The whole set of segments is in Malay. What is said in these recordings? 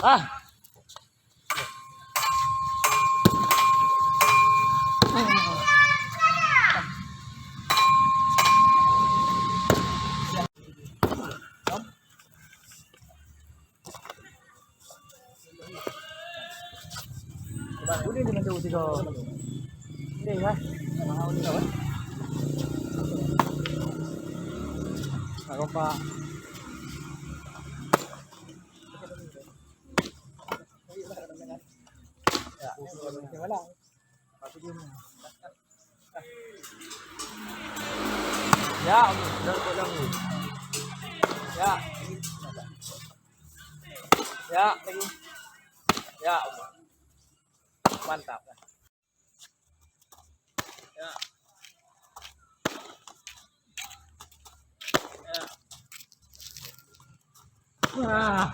Ah. Uli naman daw tiga. Hindi ha. Mahal ni kawan. Ako pa. Ya, wala. Pati din. Ya, udah ko lang. Ya. Ya, lagi. Ya. Mantap. Ya. Ya. Wah.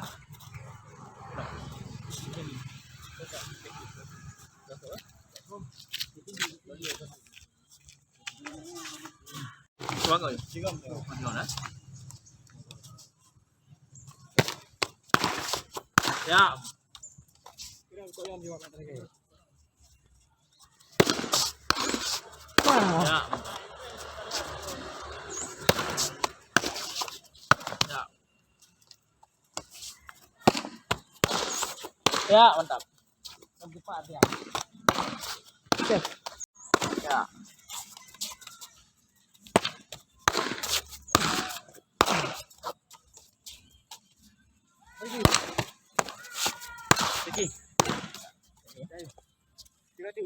Quá rồi, chứ không còn nhỏ nữa. Ya. Ya. Ya. Ya, mantap. Cepat ya. Oke. Ya. Pergi. Tiga tu.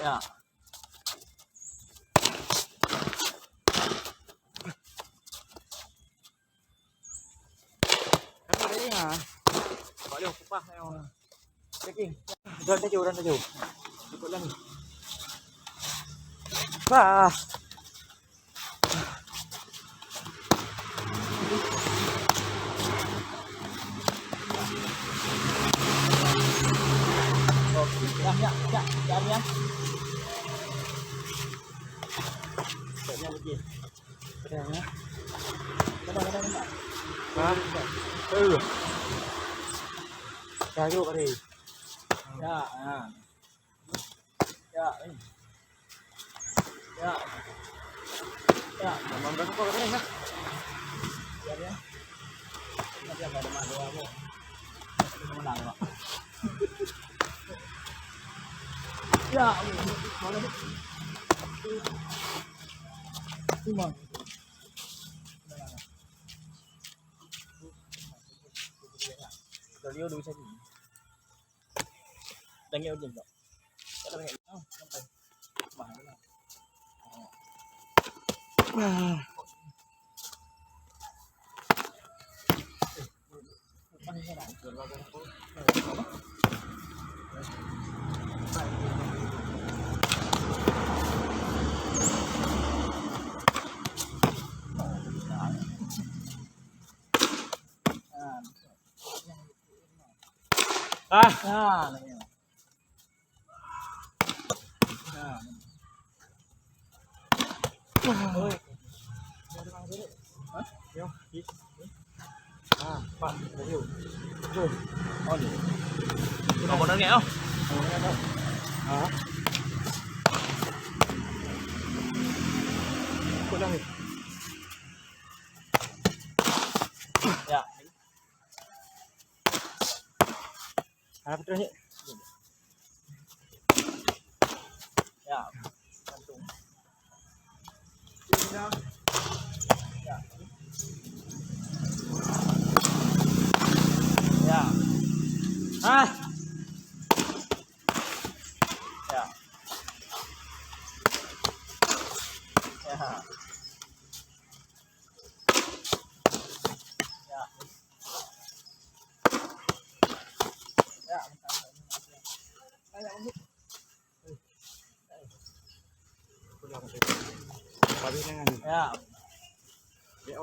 Ya. Kamu dari ha? Boleh kupah yang. Pergi. Dan tajuk. Ikut lagi. Wah. Ya, ya. Pedangnya lagi. Pedangnya. Pedang. Hah? Kayu kali. Ya, ya. Ya, ini. Ya. Ya, memang berapa kok ini ya? Ya. Nanti ada mak doa aku. Menang, Pak. Ya, mana ni? Cuma. Dari dulu saya ni. Dengar je tak? Tak dengar. Sampai. Mana? Nah, ini. Nah. Oi. Hah? Yo, đi. Pak, review. Rồi. On. Có một đơn nghe không? Hả? Có đang gì? Ya. Betul ni. Ya. Gantung. Ya. Ya. Ah. Ya. Ya. Ya. Ya. Banyak untuk. Ya. Ya.